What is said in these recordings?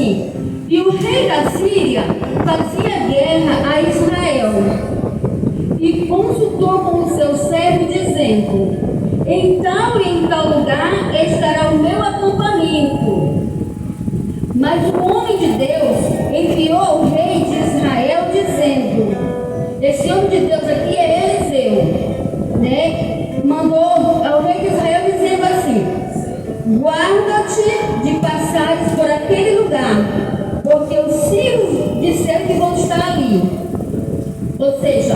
assim: e o rei da Síria fazia guerra a Israel e consultou com o seu servo, dizendo: em tal e em tal lugar estará o meu acampamento. Mas o homem de Deus enviou ao rei de Israel, dizendo: esse homem de Deus aqui é Eliseu, né? Mandou ao rei de Israel dizendo assim: guarda-te de passares por aquele lugar, porque os sírios disseram que vão estar ali. Ou seja,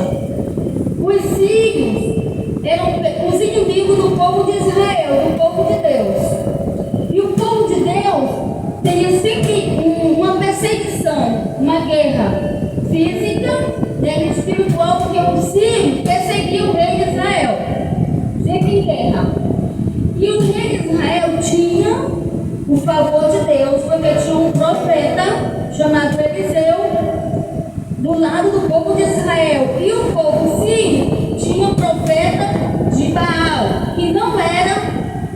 os sírios eram os inimigos do povo de Israel, do povo de Deus. E o povo de Deus teria sempre uma perseguição, uma guerra física, né, espiritual, porque o sírio perseguia o rei de Israel, sempre em guerra. E o rei de Israel tinha o favor de Deus, porque tinha um profeta chamado Eliseu do lado do povo de Israel. E o povo sírio tinha um profeta de Baal, que não era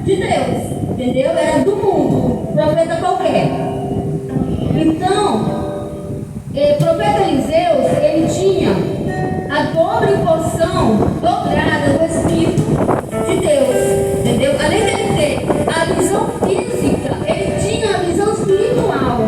de Deus, entendeu? Era do mundo, profeta qualquer. Então, o profeta Eliseu, ele tinha a dobre porção dobrada do Espírito de Deus, entendeu? Além dele ter a visão física, ele tinha a visão espiritual.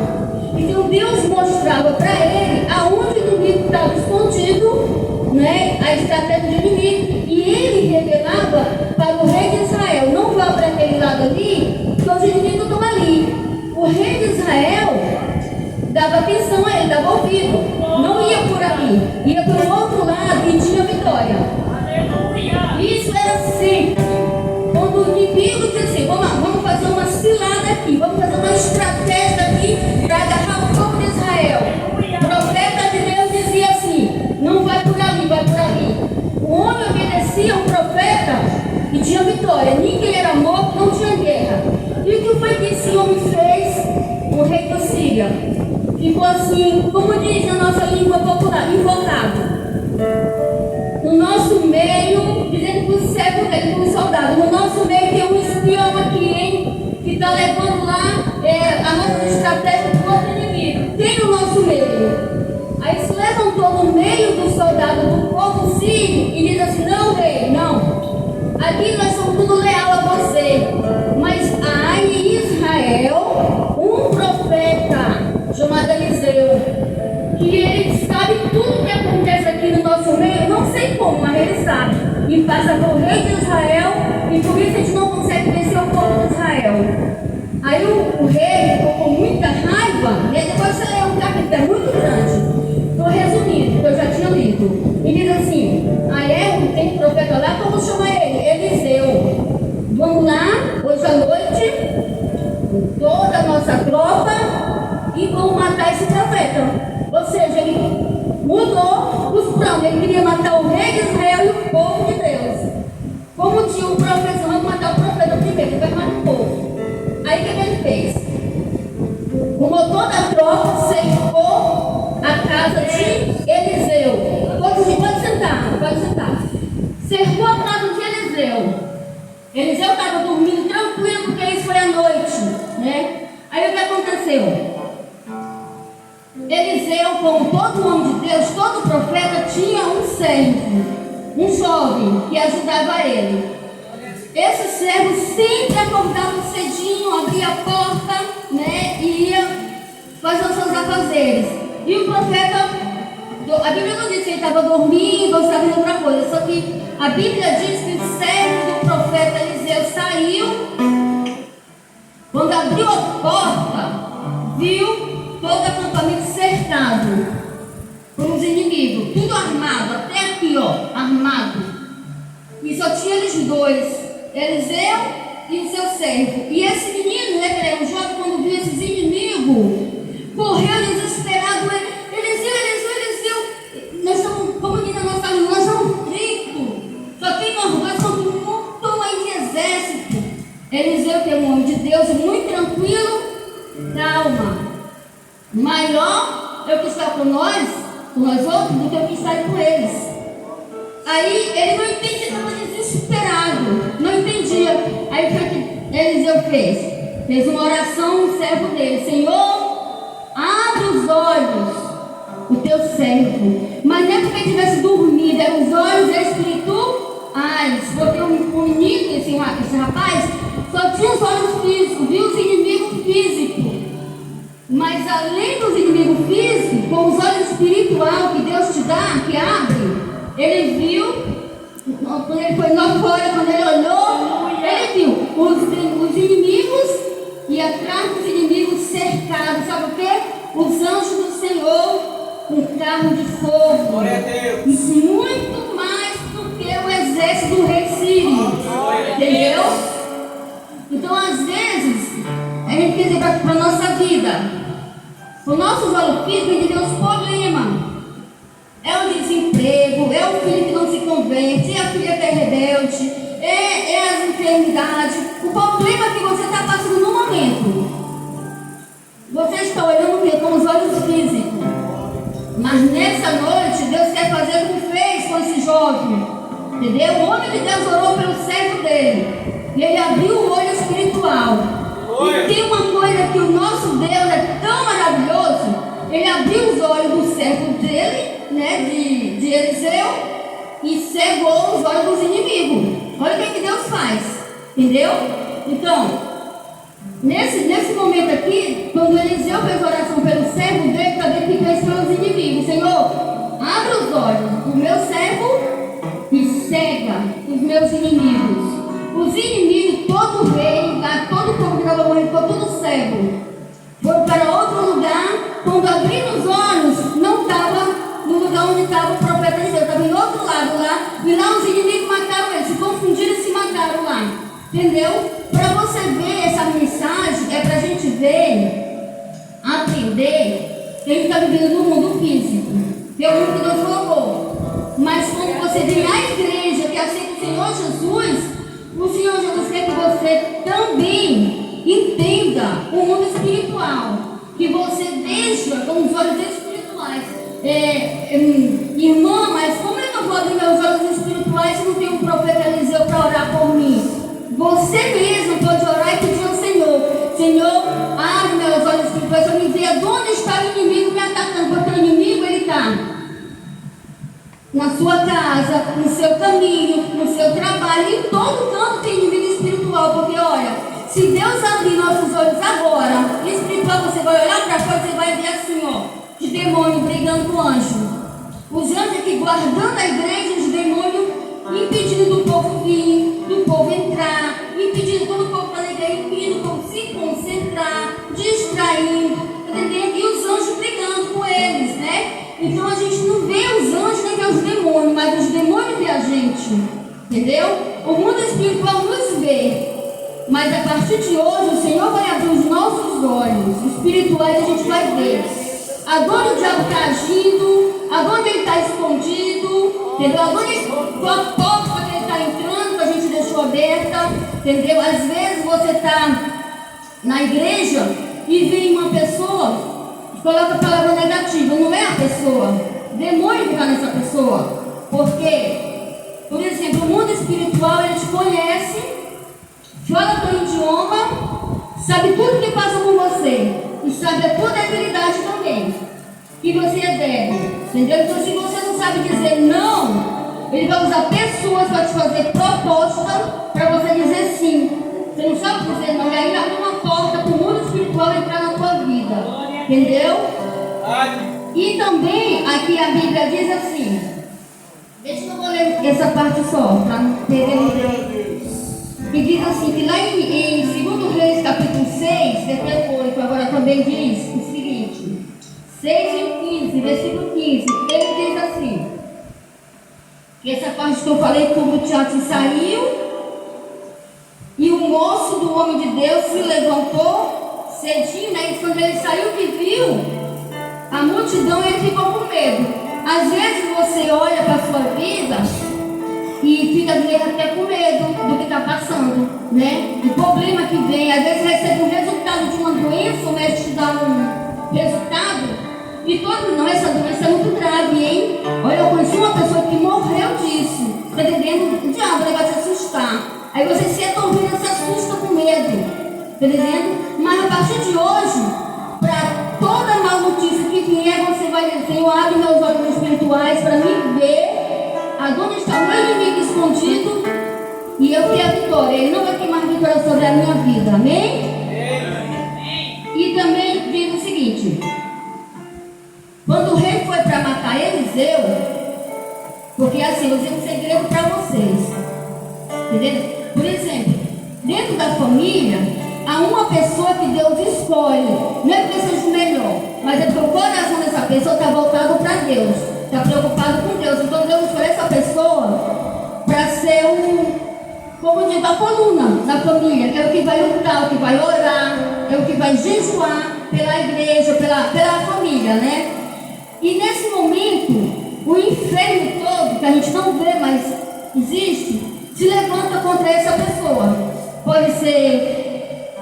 Então Deus mostrava para ele aonde o inimigo estava escondido, né? A estratégia do inimigo, e ele revelava para o rei de Israel: não vá para aquele lado ali, porque os inimigos estão ali. O rei de Israel dava atenção a ele, dava ouvido, não ia por ali, ia para o outro lado e tinha vitória. Isso era sempre. Quando o inimigo dizia assim: vamos fazer uma cilada aqui, vamos fazer uma estratégia aqui para agarrar o povo de Israel. O profeta de Deus dizia assim: não vai por ali, vai por ali. O homem obedecia ao profeta e tinha vitória. Ninguém era morto, não tinha guerra. E o que foi que esse homem fez? O rei da Síria ficou assim, como diz na nossa língua popular, invocado. No nosso meio, dizendo que o servo dele, como soldado, no nosso meio tem um espião aqui, hein? Que está levando lá a nossa estratégia do outro inimigo. Tem no nosso meio. Aí se levantou no meio do soldado do povo sírio e diz assim: não, rei, não. Aqui nós somos tudo leal a você. Mas há em Israel um profeta chamado Eliseu, que ele sabe tudo que acontece aqui no nosso meio, não sei como, mas ele sabe. E passa por rei de Israel, e por isso a gente não consegue vencer o povo de Israel. Aí o rei ficou com muita raiva, e depois você lê um capítulo, é muito grande. Estou resumindo, porque eu já tinha lido. E diz assim: tem um profeta lá, vamos chamar ele, Eliseu. Vamos lá, hoje à noite, com toda a nossa tropa, e vamos matar esse profeta. Ou seja, ele mudou os planos. Ele queria matar o rei de Israel e o povo de Deus. Como tinha um profeta, vamos matar o profeta primeiro, depois mata o povo. Aí o que ele fez? Arrumou toda a tropa, cercou a casa de Eliseu. Pode sentar, pode sentar. Cercou a casa de Eliseu. Eliseu estava dormindo tranquilo, porque isso foi à noite, né? Aí o que aconteceu? Eliseu, como todo homem de Deus, todo profeta, tinha um servo, um jovem, que ajudava ele. Esse servo sempre acordava cedinho, abria a porta, né, e ia fazer os seus afazeres. E o profeta, a Bíblia não diz que ele estava dormindo ou estava fazendo outra coisa, só que a Bíblia diz que o servo do profeta Eliseu saiu. Quando abriu a porta, viu todo o acampamento cercado por os inimigos, tudo armado, até aqui, ó, armado. E só tinha eles dois, Eliseu e o seu servo. E esse menino, né, que era um jovem, quando viu esses inimigos, correu desesperado. Eliseu, nós estamos, como diz a nossa língua, nós somos ricos. Só tem nós dois contra um montão aí de exército. Eliseu, que é um homem de Deus, muito tranquilo, calma. Maior é o que está com nós outros, do que o que está com eles. Aí ele não entendia, estava desesperado, não entendia. Aí o que Eliseu fez? Fez uma oração no servo dele: Senhor, os olhos, o teu servo. Mas não é porque ele tivesse dormido, eram os olhos espirituais. Porque o menino, esse rapaz, só tinha os olhos físicos, viu os inimigos físicos. Mas além dos inimigos físicos, com os olhos espirituais que Deus te dá, que abre, ele viu. Quando ele foi lá fora, quando ele olhou, ele viu os inimigos e atrás dos inimigos cercados. Sabe o quê? Os anjos do Senhor, um carro de fogo. Glória a Deus. Muito mais do que o exército do rei Sírio. Entendeu? Então, às vezes, a gente quer dizer para a nossa vida, o nosso olho físico, a gente vê os problemas. É o desemprego, é o filho que não se convence, é a filha que é rebelde, é as enfermidades. O problema que você está passando no momento. Você está olhando com os olhos físicos. Mas nessa noite, Deus quer fazer como fez com esse jovem. Entendeu? O homem de Deus orou pelo servo dele. E ele abriu o olho espiritual. E tem uma coisa que o nosso Deus é tão maravilhoso. Ele abriu os olhos do servo dele, né, de Eliseu, e cegou os olhos dos inimigos. Olha o que Deus faz, entendeu? Então, nesse momento aqui, quando Eliseu fez oração pelo servo dele, também que fez pelos inimigos. Senhor, abre os olhos do meu servo e cega os meus inimigos. Os inimigos, todo o reino, todo o povo que estava morrendo, ficou tudo cego. Foram para outro lugar. Quando abriram os olhos, não estava no lugar onde estava o profeta Eliseu, estava em outro lado lá. E lá os inimigos mataram eles, se confundiram e se mataram lá. Entendeu? Para você ver essa mensagem, é para a gente ver, aprender que a gente está vivendo no mundo físico. Que é o mundo que Deus colocou. Mas quando você vem à igreja, que aceita o Senhor Jesus quer que você também entenda o mundo espiritual. Que você deixa com os olhos espirituais. Irmã, mas como é que eu vou abrir meus olhos espirituais se não tem um profeta Eliseu para orar por mim? Você mesmo pode orar e pedir ao Senhor: Senhor, abre meus olhos espirituais para me ver onde está o inimigo me atacando. Porque o inimigo, ele está na sua casa, no seu caminho, no seu trabalho, em todo canto tem inimigo espiritual. Porque olha, se Deus abrir nossos olhos agora, espiritual, você vai olhar para fora e você vai ver assim, ó, de demônio brigando com anjo. Os anjos aqui guardando a igreja, os demônios impedindo do povo vir, do povo entrar, impedindo quando o povo está na igreja, impedindo o povo se concentrar, distraindo, entendeu? E os anjos brigando com eles, né? Então a gente não vê os anjos nem vê os demônios, mas os demônios vê a gente, entendeu? O mundo espiritual nos vê. Mas a partir de hoje, o Senhor vai abrir os nossos olhos espirituais e a gente vai ver aonde o diabo está agindo, aonde ele está escondido, entendeu? Qual a porta que ele está entrando, que a gente deixou aberta, entendeu? Às vezes você está na igreja e vem uma pessoa que coloca a palavra negativa, não é a pessoa, demônio que está nessa pessoa. Porque, por exemplo, o mundo espiritual, ele te conhece, fala teu idioma, sabe tudo que passa com você e sabe a tua debilidade também, que você é débil, entendeu? Então, se você não sabe dizer não, ele vai usar pessoas para te fazer proposta para você dizer sim. Você não sabe dizer não, e aí abre uma porta para o mundo espiritual entrar na tua vida, entendeu? E também aqui a Bíblia diz assim, deixa eu vou ler essa parte só, para não perder muito. E diz assim, que lá em 2 Reis capítulo 6, versículo 8, agora também diz o seguinte, 6 e 15, versículo 15, ele diz assim, que essa parte que eu falei, que o teatro saiu, e o moço do homem de Deus se levantou cedinho, né? E quando ele saiu que viu a multidão, ele ficou com medo. Às vezes você olha para a sua vida e fica até com medo do que está passando, né? O problema que vem, às vezes recebe um resultado de uma doença, o médico te dá um resultado, e todo não, essa doença é muito grave, hein? Olha, eu conheci uma pessoa que morreu disso, tá entendendo? O diabo ele vai te assustar. Aí você se atormenta, se assusta com medo, tá entendendo? Mas a partir de hoje, para toda mal notícia que vai ter a vitória. Ele não vai ter mais vitória sobre a minha vida. Amém? E também diz o seguinte: quando o rei foi para matar Eliseu, porque assim, eu tenho um segredo para vocês, entendeu? Por exemplo, dentro da família, há uma pessoa que Deus escolhe, não é porque seja o melhor, mas é porque o coração dessa pessoa está voltado para Deus, está preocupado com Deus. Então Deus escolhe essa pessoa para ser como diz, a coluna da família, que é o que vai lutar, o que vai orar, é o que vai jejuar pela igreja, pela família, né? E nesse momento, o inferno todo, que a gente não vê, mas existe, se levanta contra essa pessoa. Pode ser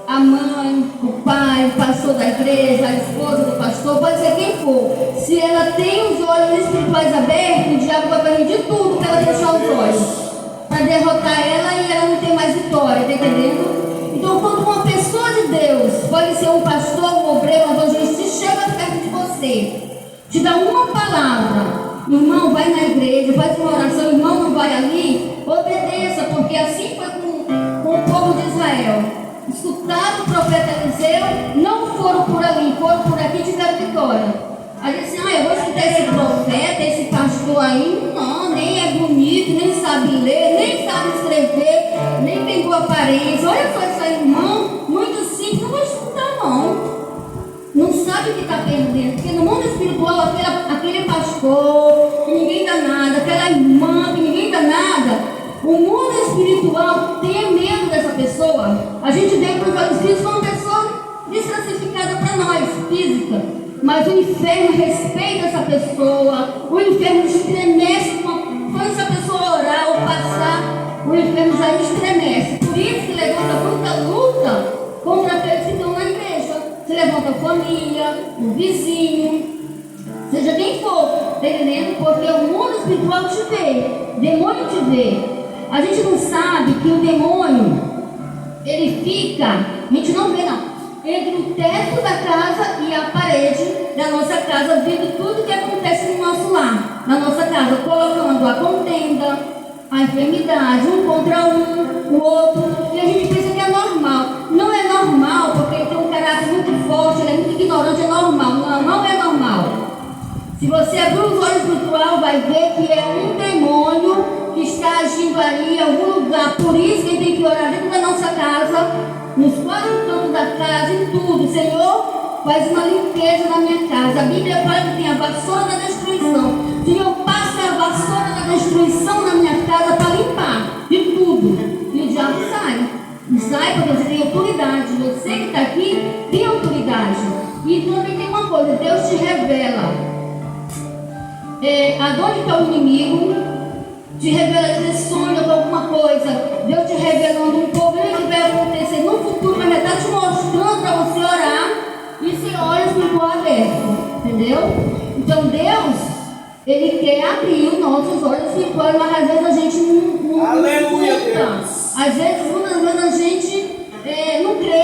a mãe, o pai, o pastor da igreja, a esposa do pastor, pode ser quem for. Se ela tem os olhos espirituais abertos, o diabo vai fazer de tudo para ela fechar os olhos, para derrotar ela e ela não ter mais vitória, tá entendendo? Então, quando uma pessoa de Deus, pode ser um pastor, um obreiro, um evangelista, chega perto de você, te dá uma palavra: irmão, vai na igreja, faz uma oração, irmão, não vai ali, obedeça, porque assim foi com o povo de Israel. Escutaram o profeta Eliseu, não foram por ali, foram por aqui e tiveram vitória. Aí disse: eu vou escutar esse profeta, esse pastor aí, não, nem é bonito, nem sabe ler, nem sabe escrever, nem tem boa aparência. Olha só isso aí, irmão, muito simples, não vou escutar não. Não sabe o que está perdendo, porque no mundo espiritual, aquele pastor que ninguém dá nada, aquela irmã que ninguém dá nada, o mundo espiritual tem medo dessa pessoa. A gente vê para os olhos físicos como uma pessoa desclassificada para nós, física, mas o inferno respeita essa pessoa, o inferno estremece quando essa pessoa orar ou passar, o inferno já estremece. Por isso que levanta muita luta contra aqueles que estão na igreja. Se levanta a família, o vizinho, seja quem for, tá entendendo? Porque o mundo espiritual te vê, o demônio te vê. A gente não sabe que o demônio, ele fica, a gente não vê não, entre o teto da casa e a parede da nossa casa, vendo tudo que acontece no nosso lar, na nossa casa, colocando a contenda, a enfermidade, um contra um, o outro, e a gente pensa que é normal. Não é normal, porque ele tem um caráter muito forte, ele é muito ignorante, é normal. Não, não é normal. Se você abrir os olhos espiritual, vai ver que é um demônio que está agindo ali em algum lugar. Por isso que ele tem que orar dentro da nossa casa, nos quatro cantos da casa, em tudo. Senhor, faz uma limpeza na minha casa. A Bíblia fala que tem a vassoura da destruição. Senhor, passa a vassoura da destruição na minha casa para limpar de tudo. E o diabo sai. E sai porque você tem autoridade. Você que está aqui tem autoridade. E também tem uma coisa: Deus te revela aonde está o inimigo, te revela esse sonho de alguma coisa. Deus te revelando um problema que vai acontecer no futuro, mas está te mostrando para você orar e sem olhos espiritual aberto, entendeu? Então Deus, Ele quer abrir os nossos olhos espirituais, mas às vezes a gente não escuta. Às vezes, muitas vezes a gente não crê.